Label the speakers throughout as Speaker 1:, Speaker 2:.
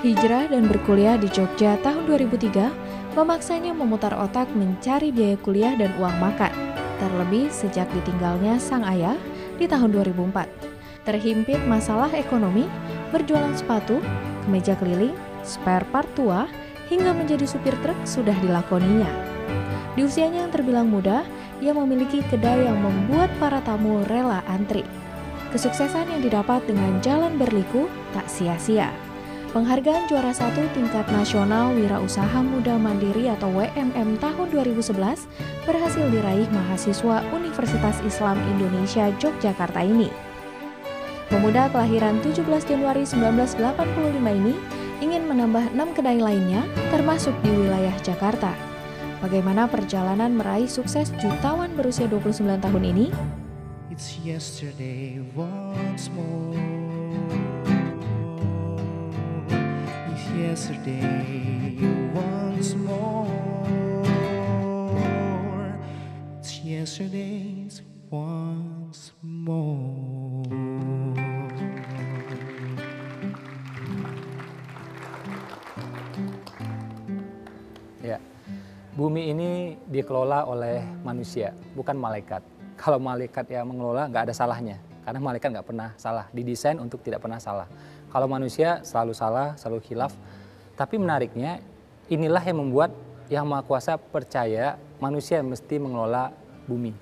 Speaker 1: Hijrah dan berkuliah di Jogja tahun 2003 memaksanya memutar otak mencari biaya kuliah dan uang makan. Terlebih sejak ditinggalnya sang ayah di tahun 2004. Terhimpit masalah ekonomi, berjualan sepatu, kemeja keliling, spare part tua, hingga menjadi supir truk sudah dilakoninya. Di usianya yang terbilang muda, ia memiliki kedai yang membuat para tamu rela antri. Kesuksesan yang didapat dengan jalan berliku tak sia-sia. Penghargaan juara 1 tingkat nasional Wirausaha Muda Mandiri atau WMM tahun 2011 berhasil diraih mahasiswa Universitas Islam Indonesia Yogyakarta ini. Pemuda kelahiran 17 Januari 1985 ini ingin menambah 6 kedai lainnya termasuk di wilayah Jakarta. Bagaimana perjalanan meraih sukses jutawan berusia 29 tahun ini?
Speaker 2: It's yesterday once more. It's yesterday once more. It's yesterday once more.
Speaker 3: Ya, bumi ini dikelola oleh manusia, bukan malaikat. Kalau malaikat yang mengelola nggak ada salahnya, karena malaikat nggak pernah salah, didesain untuk tidak pernah salah. Kalau manusia selalu salah, selalu khilaf. Tapi menariknya, inilah yang membuat Yang Maha Kuasa percaya manusia mesti mengelola bumi,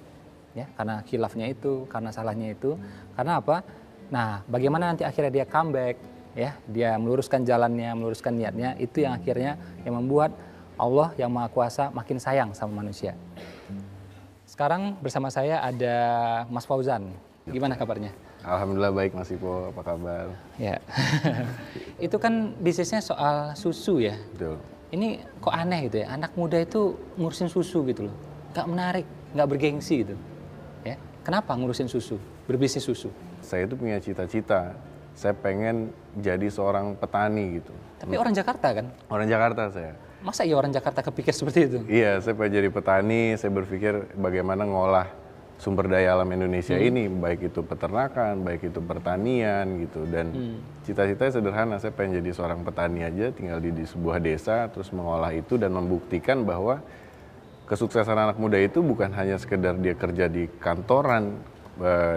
Speaker 3: ya, karena khilafnya itu, karena salahnya itu. Karena apa? Nah, bagaimana nanti akhirnya dia comeback, ya, dia meluruskan jalannya, meluruskan niatnya, itu yang akhirnya yang membuat Allah yang Maha Kuasa makin sayang sama manusia. Sekarang bersama saya ada Mas Fauzan. Gimana kabarnya?
Speaker 4: Alhamdulillah baik Mas Ipo, apa kabar?
Speaker 3: Ya, itu kan bisnisnya soal susu ya.
Speaker 4: Betul.
Speaker 3: Ini kok aneh gitu ya, anak muda itu ngurusin susu gitu loh. Gak menarik, gak bergengsi gitu. Ya, kenapa ngurusin susu, berbisnis susu?
Speaker 4: Saya itu punya cita-cita, saya pengen jadi seorang petani gitu.
Speaker 3: Tapi orang Jakarta kan?
Speaker 4: Orang Jakarta saya.
Speaker 3: Masa iya orang Jakarta kepikir seperti itu?
Speaker 4: Iya, saya pengen jadi petani, saya berpikir bagaimana ngolah sumber daya alam Indonesia ini, baik itu peternakan, baik itu pertanian gitu. Dan cita-citanya sederhana, saya pengen jadi seorang petani aja, tinggal di sebuah desa, terus mengolah itu dan membuktikan bahwa kesuksesan anak muda itu bukan hanya sekedar dia kerja di kantoran,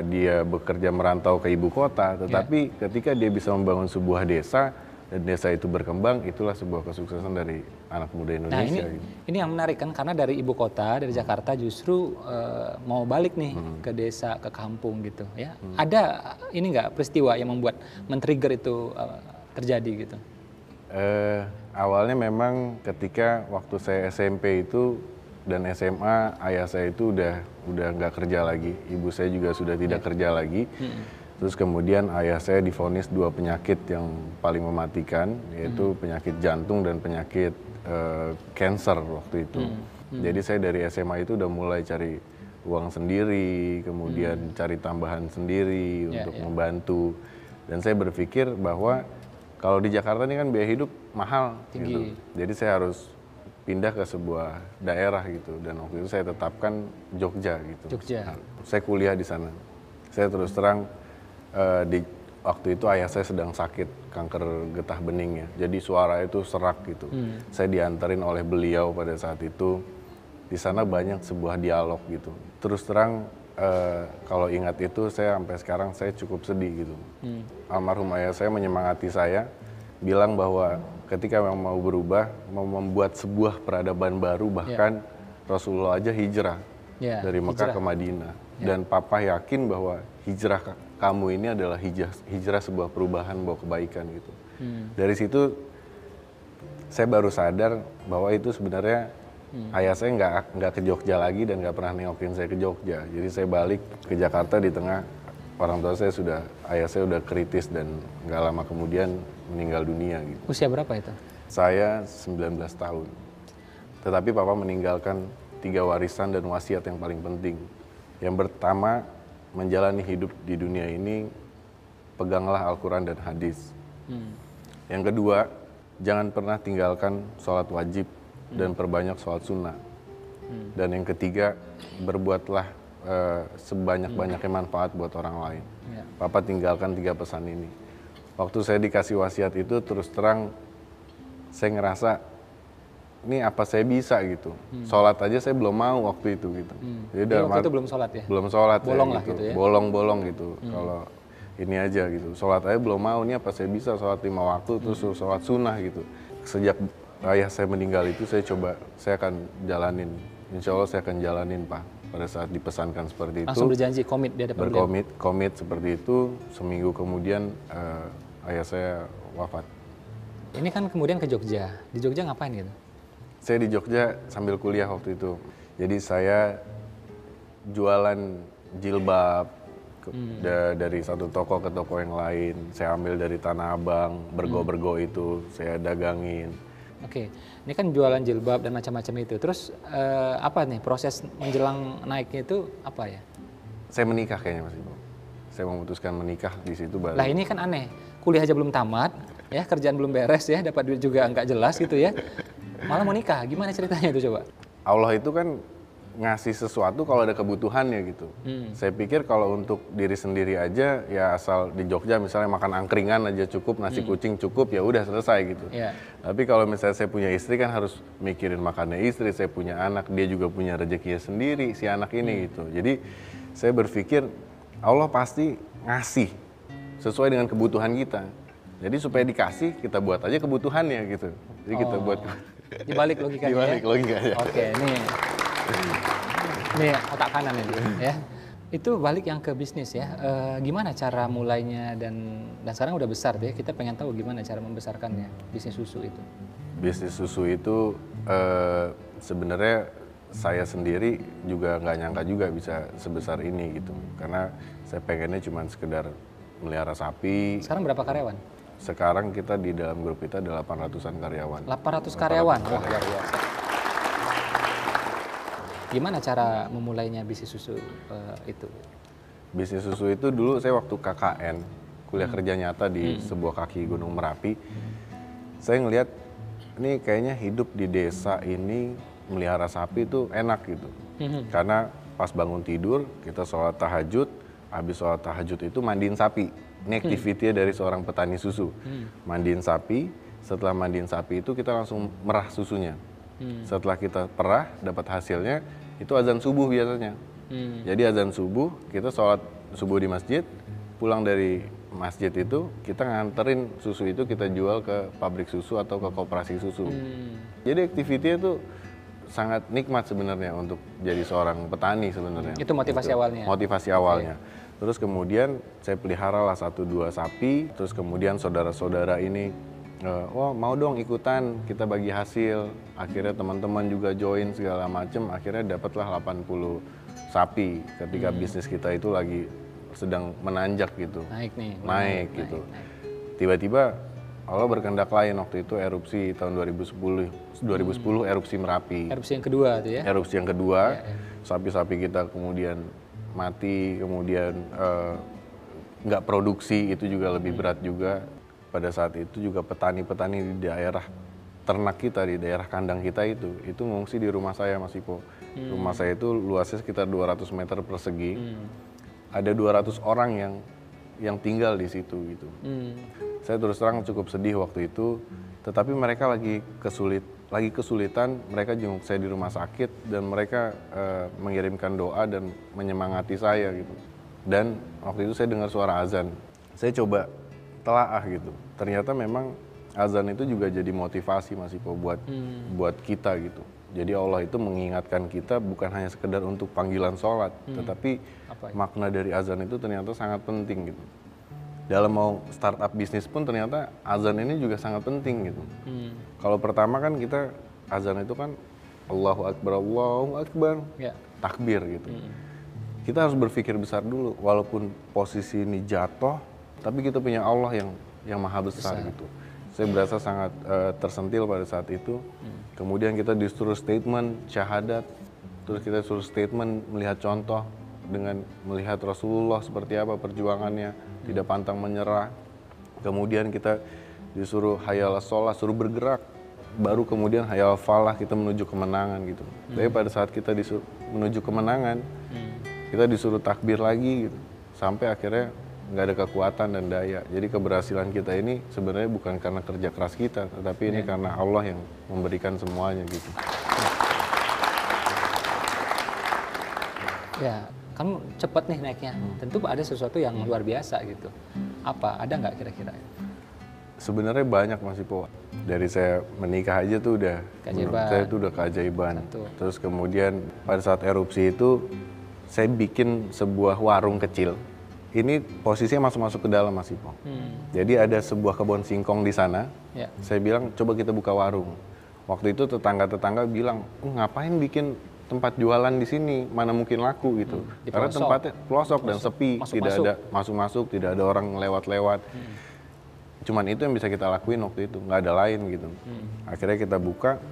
Speaker 4: dia bekerja merantau ke ibu kota, tetapi ketika dia bisa membangun sebuah desa, dan desa itu berkembang, itulah sebuah kesuksesan dari anak muda Indonesia.
Speaker 3: Nah ini yang menarik kan, karena dari ibu kota, dari Jakarta justru mau balik nih ke desa, ke kampung gitu ya. Ada ini nggak peristiwa yang membuat men-trigger itu terjadi gitu?
Speaker 4: Awalnya memang ketika waktu saya SMP itu dan SMA, ayah saya itu udah nggak kerja lagi, ibu saya juga sudah tidak kerja lagi. Terus kemudian ayah saya divonis 2 penyakit yang paling mematikan, yaitu penyakit jantung dan penyakit cancer waktu itu. Jadi saya dari SMA itu udah mulai cari uang sendiri, kemudian cari tambahan sendiri untuk membantu. Dan saya berpikir bahwa kalau di Jakarta ini kan biaya hidup mahal, gitu. Jadi saya harus pindah ke sebuah daerah gitu. Dan waktu itu saya tetapkan Jogja gitu. Nah, saya kuliah di sana. Saya terus terang di waktu itu ayah saya sedang sakit kanker getah bening ya, jadi suara itu serak gitu. Saya diantarin oleh beliau pada saat itu. Di sana banyak sebuah dialog gitu. Terus terang kalau ingat itu saya sampai sekarang saya cukup sedih gitu. Almarhum ayah saya menyemangati saya, bilang bahwa ketika mau berubah, mau membuat sebuah peradaban baru, bahkan Rasulullah aja hijrah dari Mekah ke Madinah. Dan papa yakin bahwa hijrah kamu ini adalah hijrah sebuah perubahan, bawa kebaikan gitu. Dari situ saya baru sadar bahwa itu sebenarnya ayah saya nggak ke Jogja lagi dan nggak pernah nengokin saya ke Jogja. Jadi saya balik ke Jakarta di tengah orang tua ayah saya udah kritis dan nggak lama kemudian meninggal dunia gitu.
Speaker 3: Usia berapa itu?
Speaker 4: Saya 19 tahun. Tetapi papa meninggalkan 3 warisan dan wasiat yang paling penting. Yang pertama, menjalani hidup di dunia ini, peganglah Al-Quran dan hadis. Yang kedua, jangan pernah tinggalkan sholat wajib dan perbanyak sholat sunnah. Dan yang ketiga, berbuatlah sebanyak-banyaknya manfaat buat orang lain. Papa tinggalkan 3 pesan ini. Waktu saya dikasih wasiat itu, terus terang saya ngerasa ini apa saya bisa gitu. Sholat aja saya belum mau waktu itu gitu. Jadi
Speaker 3: Jadi waktu itu belum sholat ya?
Speaker 4: belum sholat
Speaker 3: Bolong
Speaker 4: ya,
Speaker 3: lah gitu ya?
Speaker 4: Bolong-bolong gitu. Kalau ini aja gitu. Sholat aja belum mau, ini apa saya bisa sholat 5 waktu terus sholat sunnah gitu. Sejak ayah saya meninggal itu saya akan jalanin. Insya Allah saya akan jalanin Pak. Pada saat dipesankan seperti itu.
Speaker 3: Langsung berjanji komit di hadapan beliau?
Speaker 4: Komit seperti itu. Seminggu kemudian ayah saya wafat.
Speaker 3: Ini kan kemudian ke Jogja. Di Jogja ngapain gitu?
Speaker 4: Saya di Jogja sambil kuliah waktu itu. Jadi saya jualan jilbab dari satu toko ke toko yang lain. Saya ambil dari Tanah Abang, bergo-bergo itu saya dagangin.
Speaker 3: Oke, ini kan jualan jilbab dan macam-macam itu. Terus apa nih proses menjelang naiknya itu apa ya?
Speaker 4: Saya menikah kayaknya Mas Ibu. Saya memutuskan menikah di situ baru.
Speaker 3: Lah ini kan aneh, kuliah aja belum tamat, ya kerjaan belum beres ya, dapat duit juga nggak jelas gitu ya. Malah mau nikah, gimana ceritanya itu coba?
Speaker 4: Allah itu kan ngasih sesuatu kalau ada kebutuhannya gitu. Saya pikir kalau untuk diri sendiri aja ya asal di Jogja misalnya makan angkringan aja cukup, nasi kucing cukup ya udah selesai gitu.
Speaker 3: Yeah.
Speaker 4: Tapi kalau misalnya saya punya istri kan harus mikirin makannya istri, saya punya anak, dia juga punya rezekinya sendiri si anak ini gitu. Jadi saya berpikir Allah pasti ngasih sesuai dengan kebutuhan kita. Jadi supaya dikasih kita buat aja kebutuhannya gitu. Jadi kita buat
Speaker 3: dibalik logikanya.
Speaker 4: Dibalik logikanya.
Speaker 3: Oke, ini otak kanan ini ya. Itu balik yang ke bisnis ya. Gimana cara mulainya dan sekarang udah besar ya. Kita pengen tahu gimana cara membesarkannya bisnis susu itu.
Speaker 4: Bisnis susu itu sebenarnya saya sendiri juga nggak nyangka juga bisa sebesar ini gitu. Karena saya pengennya cuma sekedar melihara sapi.
Speaker 3: Sekarang berapa karyawan?
Speaker 4: Sekarang kita di dalam grup kita ada 800-an karyawan.
Speaker 3: 800 karyawan. Wah, luar biasa. Gimana cara memulainya bisnis susu itu?
Speaker 4: Bisnis susu itu dulu saya waktu KKN, kuliah kerja nyata di sebuah kaki Gunung Merapi. Saya ngelihat ini kayaknya hidup di desa ini melihara sapi itu enak gitu. Karena pas bangun tidur kita sholat tahajud, habis sholat tahajud itu mandiin sapi. Ini aktivitinya dari seorang petani susu. Mandiin sapi, setelah mandiin sapi itu kita langsung merah susunya. Setelah kita perah, dapat hasilnya, itu azan subuh biasanya. Jadi azan subuh, kita sholat subuh di masjid, pulang dari masjid itu, kita nganterin susu itu kita jual ke pabrik susu atau ke koperasi susu. Jadi aktivitinya itu sangat nikmat sebenarnya untuk jadi seorang petani sebenarnya.
Speaker 3: Itu motivasi awalnya?
Speaker 4: Motivasi awalnya. Terus kemudian saya pelihara lah 1-2 sapi, terus kemudian saudara-saudara ini, oh mau dong ikutan, kita bagi hasil. Akhirnya teman-teman juga join segala macem, akhirnya dapatlah 80 sapi ketika bisnis kita itu lagi sedang menanjak gitu. Naik gitu. Tiba-tiba Allah berkehendak lain, waktu itu erupsi tahun 2010 erupsi Merapi.
Speaker 3: Erupsi yang kedua tuh ya?
Speaker 4: Erupsi yang kedua, sapi-sapi kita kemudian mati, kemudian nggak produksi, itu juga lebih berat juga. Pada saat itu juga petani-petani di daerah ternak kita, di daerah kandang kita itu mengungsi di rumah saya Mas Ipo. Rumah saya itu luasnya sekitar 200 meter persegi. Ada 200 orang yang tinggal di situ gitu. Saya terus terang cukup sedih waktu itu, tetapi mereka lagi kesulitan, mereka jenguk saya di rumah sakit dan mereka mengirimkan doa dan menyemangati saya gitu. Dan waktu itu saya dengar suara azan. Saya coba telaah gitu. Ternyata memang azan itu juga jadi motivasi Mas Ipo buat kita gitu. Jadi Allah itu mengingatkan kita bukan hanya sekedar untuk panggilan sholat, tetapi makna dari azan itu ternyata sangat penting gitu. Dalam mau startup bisnis pun ternyata azan ini juga sangat penting gitu. Kalau pertama kan kita azan itu kan Allahu Akbar, takbir gitu. Kita harus berpikir besar dulu, walaupun posisi ini jatuh, tapi kita punya Allah yang maha besar gitu. Saya berasa sangat tersentil pada saat itu. Kemudian kita disuruh statement syahadat, terus kita disuruh statement melihat contoh dengan melihat Rasulullah seperti apa perjuangannya, tidak pantang menyerah. Kemudian kita disuruh hayal sholat, suruh bergerak. Baru kemudian hayal falah, kita menuju kemenangan gitu. Tapi pada saat kita disuruh menuju kemenangan, kita disuruh takbir lagi gitu. Sampai akhirnya nggak ada kekuatan dan daya. Jadi keberhasilan kita ini sebenarnya bukan karena kerja keras kita, tetapi ini karena Allah yang memberikan semuanya gitu.
Speaker 3: Ya, kamu cepat nih naiknya. Tentu ada sesuatu yang luar biasa gitu. Apa? Ada nggak kira-kira?
Speaker 4: Sebenarnya banyak Mas Ipo. Dari saya menikah aja tuh udah,
Speaker 3: Keajaiban.
Speaker 4: saya tuh udah keajaiban.
Speaker 3: Tentu.
Speaker 4: Terus kemudian pada saat erupsi itu saya bikin sebuah warung kecil. Ini posisinya masuk-masuk ke dalam Mas Ipo. Jadi ada sebuah kebun singkong di sana.
Speaker 3: Ya.
Speaker 4: Saya bilang coba kita buka warung. Waktu itu tetangga-tetangga bilang, ngapain bikin tempat jualan di sini, mana mungkin laku gitu.
Speaker 3: Di
Speaker 4: Karena
Speaker 3: pelosok.
Speaker 4: tempatnya pelosok dan sepi,
Speaker 3: Masuk-masuk.
Speaker 4: tidak ada masuk-masuk, tidak ada orang lewat-lewat. Cuman itu yang bisa kita lakuin waktu itu, nggak ada lain gitu. Akhirnya kita buka,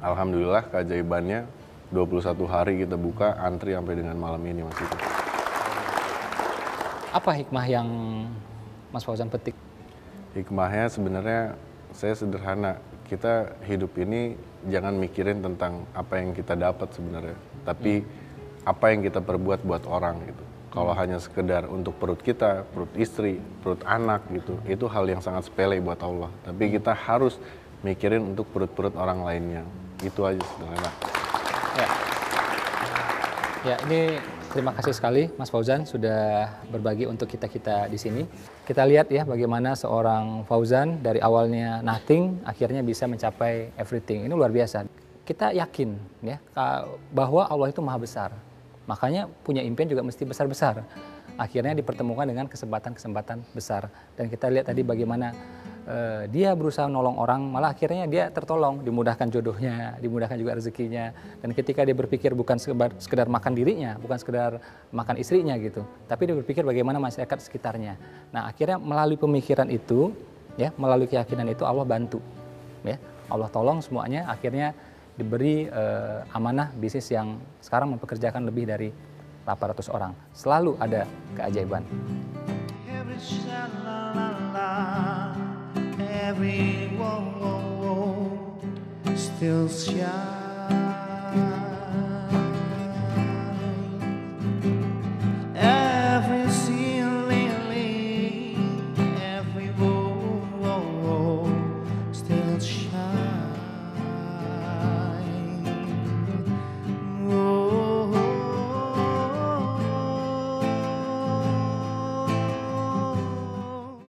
Speaker 4: alhamdulillah keajaibannya 21 hari kita buka, antri sampai dengan malam ini Mas itu.
Speaker 3: Apa hikmah yang Mas Fauzan petik?
Speaker 4: Hikmahnya sebenarnya saya sederhana, kita hidup ini jangan mikirin tentang apa yang kita dapat sebenarnya, tapi apa yang kita perbuat buat orang gitu. Kalau hanya sekedar untuk perut kita, perut istri, perut anak gitu, itu hal yang sangat sepele buat Allah. Tapi kita harus mikirin untuk perut-perut orang lainnya. Itu aja sederhana.
Speaker 3: Ya. Ya, ini terima kasih sekali Mas Fauzan sudah berbagi untuk kita-kita di sini. Kita lihat ya bagaimana seorang Fauzan dari awalnya nothing akhirnya bisa mencapai everything. Ini luar biasa. Kita yakin ya bahwa Allah itu Maha Besar. Makanya punya impian juga mesti besar-besar. Akhirnya dipertemukan dengan kesempatan-kesempatan besar. Dan kita lihat tadi bagaimana dia berusaha nolong orang, malah akhirnya dia tertolong, dimudahkan jodohnya, dimudahkan juga rezekinya. Dan ketika dia berpikir bukan sekedar makan dirinya, bukan sekedar makan istrinya gitu, tapi dia berpikir bagaimana masyarakat sekitarnya. Nah akhirnya melalui pemikiran itu, ya melalui keyakinan itu Allah bantu, ya Allah tolong semuanya. Akhirnya diberi amanah bisnis yang sekarang mempekerjakan lebih dari 800 orang. Selalu ada keajaiban.
Speaker 2: Every sha-la-la-la, every whoa-whoa-whoa still shine.